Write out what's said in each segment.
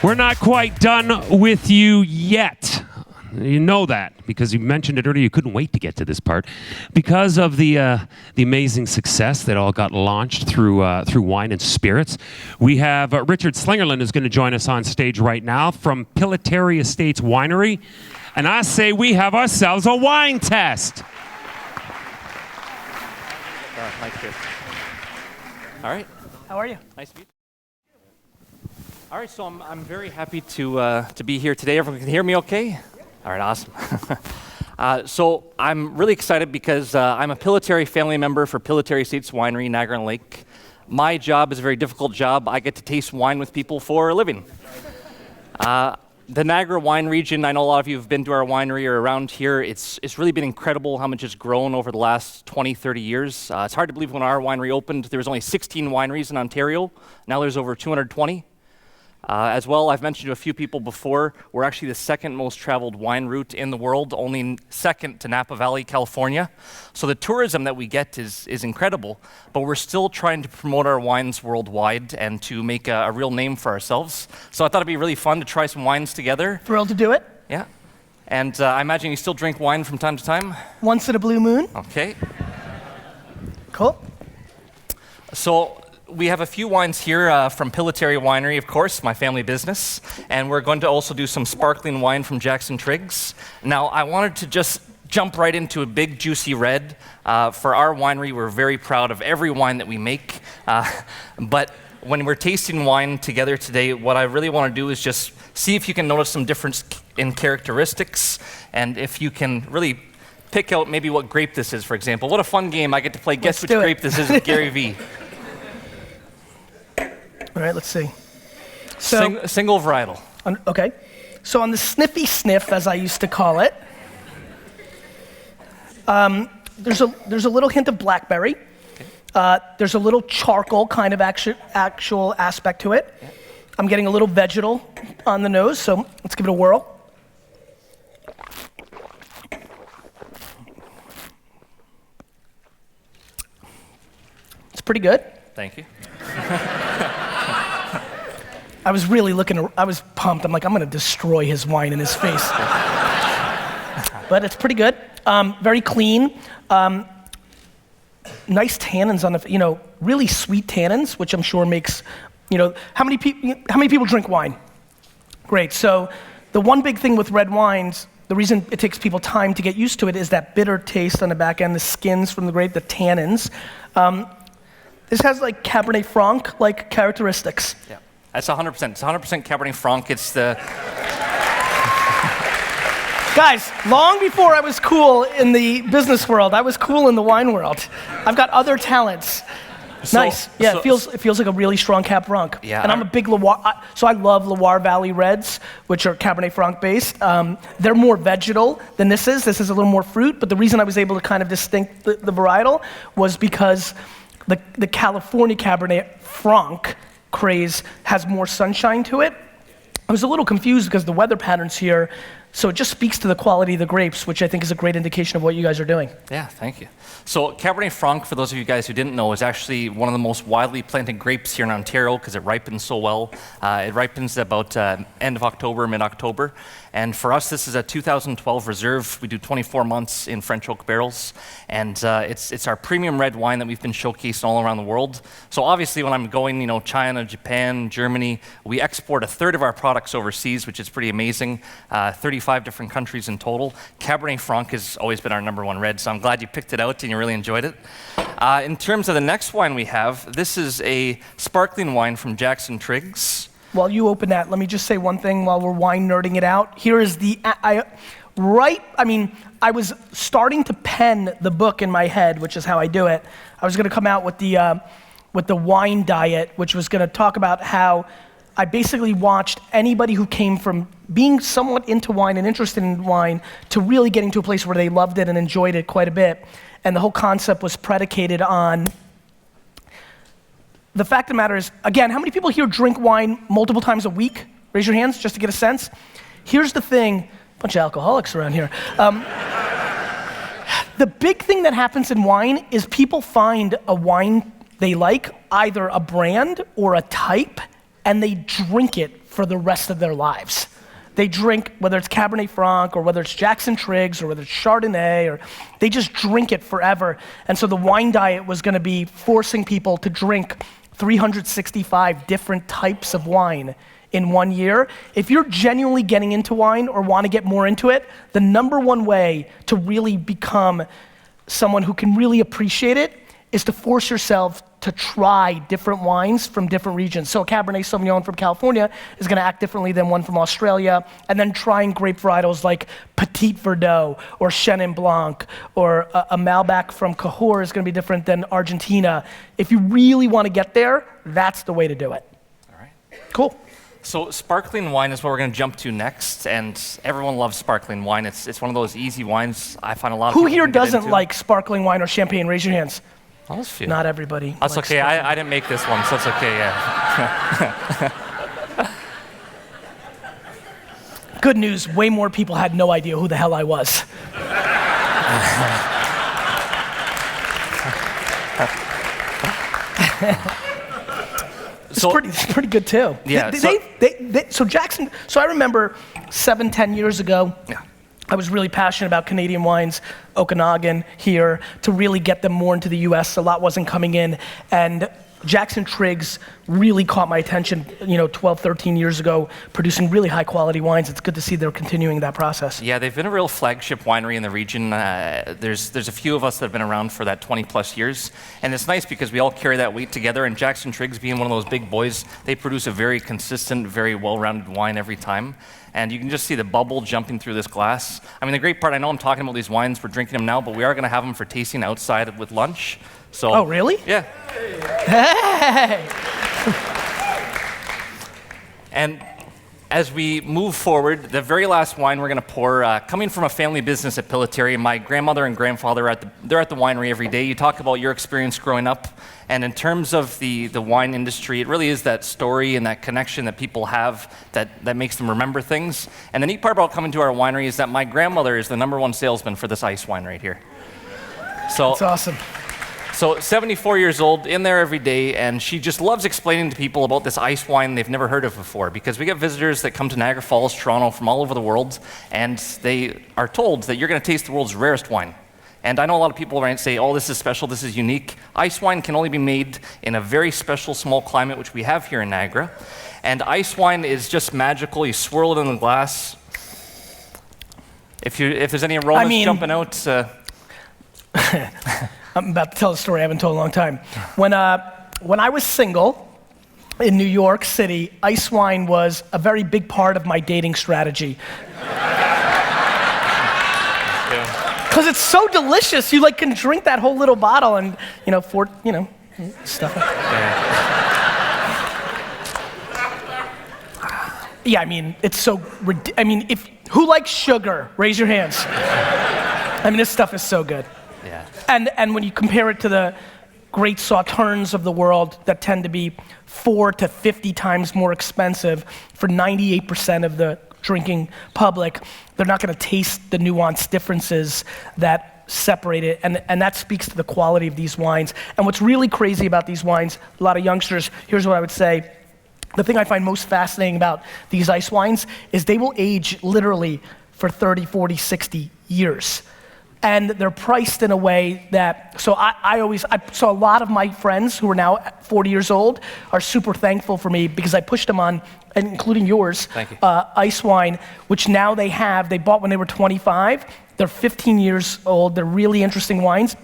We're not quite done with you yet. You know that because you mentioned it earlier. You couldn't wait to get to this part because of the amazing success that all got launched through wine and spirits. We have Richard Slingerland is going to join us on stage right now from Pillitteri Estates Winery, and I say we have ourselves a wine test. Mike's good. All right. How are you? Nice to meet you. All right, so I'm very happy to be here today. Everyone can hear me okay? All right, awesome. So I'm really excited because I'm a Pillitteri family member for Pillitteri Estates Winery, Niagara on Lake. My job is a very difficult job. I get to taste wine with people for a living. The Niagara wine region, I know a lot of you have been to our winery or around here. It's really been incredible how much it's grown over the last 20, 30 years. It's hard to believe when our winery opened, there was only 16 wineries in Ontario. Now there's over 220. As well, I've mentioned to a few people before, we're actually the second most traveled wine route in the world, only second to Napa Valley, California. So the tourism that we get is incredible, but we're still trying to promote our wines worldwide and to make a real name for ourselves. So I thought it'd be really fun to try some wines together. Thrilled to do it. Yeah. And I imagine you still drink wine from time to time? Once in a blue moon. Okay. Cool. So we have a few wines here from Pillitteri Winery, of course, my family business, and we're going to also do some sparkling wine from Jackson Triggs. Now, I wanted to just jump right into a big, juicy red. For our winery, we're very proud of every wine that we make, but when we're tasting wine together today, what I really want to do is just see if you can notice some difference in characteristics, and if you can really pick out maybe what grape this is, for example. What a fun game. I get to play Guess Which Grape This Is with Gary V. All right, let's see. So, single varietal. Okay. So on the sniffy sniff, as I used to call it, there's a little hint of blackberry. Okay. There's a little charcoal kind of actual aspect to it. Yeah. I'm getting a little vegetal on the nose, so let's give it a whirl. It's pretty good. Thank you. I was really I was pumped. I'm like, I'm gonna destroy his wine in his face. But it's pretty good. Very clean. Nice tannins on the, really sweet tannins, which I'm sure makes, how many people drink wine? Great, so the one big thing with red wines, the reason it takes people time to get used to it is that bitter taste on the back end, the skins from the grape, the tannins. This has like Cabernet Franc like characteristics. Yeah. That's 100%. It's 100% Cabernet Franc. It's the... Guys, long before I was cool in the business world, I was cool in the wine world. I've got other talents. Nice. Yeah, it feels like a really strong Cab Franc. Yeah. And I'm a big Loire, so I love Loire Valley Reds, which are Cabernet Franc based. They're more vegetal than this is. This is a little more fruit, but the reason I was able to kind of distinct the varietal was because the California Cabernet Franc craze has more sunshine to it. I was a little confused because the weather patterns here, so it just speaks to the quality of the grapes, which I think is a great indication of what you guys are doing. Yeah, thank you. So Cabernet Franc, for those of you guys who didn't know, is actually one of the most widely planted grapes here in Ontario because it ripens so well. It ripens about end of October, mid-October. And for us, this is a 2012 reserve. We do 24 months in French oak barrels. And it's our premium red wine that we've been showcasing all around the world. So obviously when I'm going, China, Japan, Germany, we export a third of our products overseas, which is pretty amazing. 35 different countries in total. Cabernet Franc has always been our number one red, so I'm glad you picked it out and you really enjoyed it. In terms of the next wine we have, this is a sparkling wine from Jackson Triggs. While you open that, let me just say one thing while we're wine nerding it out. Here is I was starting to pen the book in my head, which is how I do it. I was gonna come out with the wine diet, which was gonna talk about how I basically watched anybody who came from being somewhat into wine and interested in wine to really getting to a place where they loved it and enjoyed it quite a bit. And the whole concept was predicated on the fact of the matter is, again, how many people here drink wine multiple times a week? Raise your hands just to get a sense. Here's the thing, bunch of alcoholics around here. The big thing that happens in wine is people find a wine they like, either a brand or a type, and they drink it for the rest of their lives. They drink, whether it's Cabernet Franc or whether it's Jackson Triggs or whether it's Chardonnay, or they just drink it forever. And so the wine diet was gonna be forcing people to drink 365 different types of wine in 1 year. If you're genuinely getting into wine or wanna get more into it, the number one way to really become someone who can really appreciate it is to force yourself to try different wines from different regions. So a Cabernet Sauvignon from California is gonna act differently than one from Australia, and then trying grape varietals like Petit Verdot or Chenin Blanc, or a Malbec from Cahors is gonna be different than Argentina. If you really wanna get there, that's the way to do it. All right. Cool. So sparkling wine is what we're going to jump to next, and everyone loves sparkling wine. It's one of those easy wines I find a lot of Who people here can get doesn't into. like sparkling wine or champagne? Raise your hands. Oh, that's a few. Not everybody. That's likes okay. sparkling. I didn't make this one, so it's okay. Yeah. Good news, way more people had no idea who the hell I was. It's pretty good too. Yeah, So Jackson, so I remember 7-10 years ago, Yeah. I was really passionate about Canadian wines, Okanagan here, to really get them more into the US. A lot wasn't coming in, and Jackson Triggs really caught my attention, 12, 13 years ago, producing really high quality wines. It's good to see they're continuing that process. Yeah, they've been a real flagship winery in the region. There's a few of us that have been around for that 20 plus years, and it's nice because we all carry that weight together, and Jackson Triggs being one of those big boys, they produce a very consistent, very well-rounded wine every time. And you can just see the bubble jumping through this glass. I mean, the great part, I know I'm talking about these wines, we're drinking them now, but we are gonna have them for tasting outside with lunch. So, Oh, really? Yeah. Hey! And as we move forward, the very last wine we're going to pour, coming from a family business at Pillitteri, my grandmother and grandfather they're at the winery every day. You talk about your experience growing up, and in terms of the wine industry, it really is that story and that connection that people have that makes them remember things. And the neat part about coming to our winery is that my grandmother is the #1 salesman for this ice wine right here. So That's awesome. So 74 years old, in there every day, and she just loves explaining to people about this ice wine they've never heard of before, because we get visitors that come to Niagara Falls, Toronto, from all over the world, and they are told that you're going to taste the world's rarest wine. And I know a lot of people might say, oh, this is special, this is unique. Ice wine can only be made in a very special small climate, which we have here in Niagara. And ice wine is just magical. You swirl it in the glass. If there's any aromas jumping out... I'm about to tell a story I haven't told in a long time. When I was single in New York City, ice wine was a very big part of my dating strategy. Because it's so delicious, you can drink that whole little bottle and stuff. Yeah, I mean, it's so. Who likes sugar? Raise your hands. I mean, this stuff is so good. Yeah. And when you compare it to the great sauternes of the world that tend to be 4 to 50 times more expensive for 98% of the drinking public, they're not going to taste the nuanced differences that separate it, and that speaks to the quality of these wines. And what's really crazy about these wines, a lot of youngsters, here's what I would say. The thing I find most fascinating about these ice wines is they will age literally for 30, 40, 60 years. And they're priced in a way that, so so a lot of my friends who are now 40 years old are super thankful for me because I pushed them on, including yours, Thank you. Ice wine, which now they bought when they were 25. They're 15 years old. They're really interesting wines.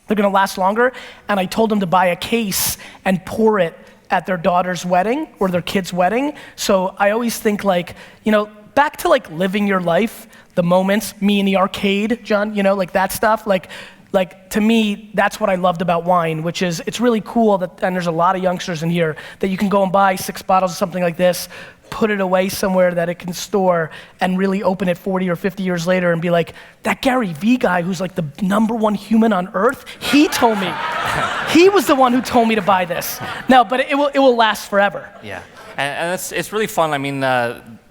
They're gonna last longer. And I told them to buy a case and pour it at their daughter's wedding or their kid's wedding. So I always think back to living your life, the moments, me in the arcade, John, that stuff. To me, that's what I loved about wine, which is it's really cool and there's a lot of youngsters in here that you can go and buy 6 bottles of something like this, put it away somewhere that it can store, and really open it 40 or 50 years later and be like, that Gary V guy who's the #1 human on earth, he told me, he was the one who told me to buy this. No, but it will last forever. Yeah, and it's really fun. I mean,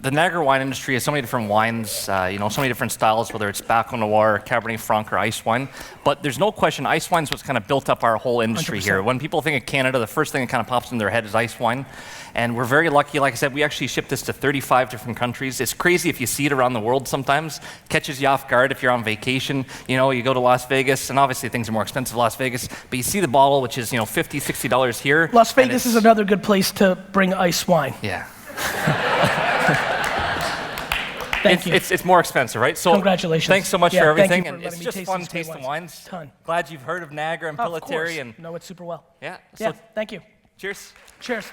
the Niagara wine industry has so many different wines, so many different styles, whether it's Baco Noir, Cabernet Franc, or ice wine. But there's no question, ice wine's what's kind of built up our whole industry 100%. here. When people think of Canada, the first thing that kind of pops in their head is ice wine. And we're very lucky. Like I said, we actually ship this to 35 different countries. It's crazy if you see it around the world sometimes. Catches you off guard if you're on vacation. You go to Las Vegas, and obviously things are more expensive in Las Vegas, but you see the bottle, which is $50, $60 here. Las Vegas is another good place to bring ice wine. Yeah. Thank you. It's more expensive, right? So congratulations. Thanks so much for everything, and it's just fun tasting wines. Ton. Glad you've heard of Niagara and Pillitteri, and know it super well. Yeah. Yeah. Thank you. Cheers. Cheers.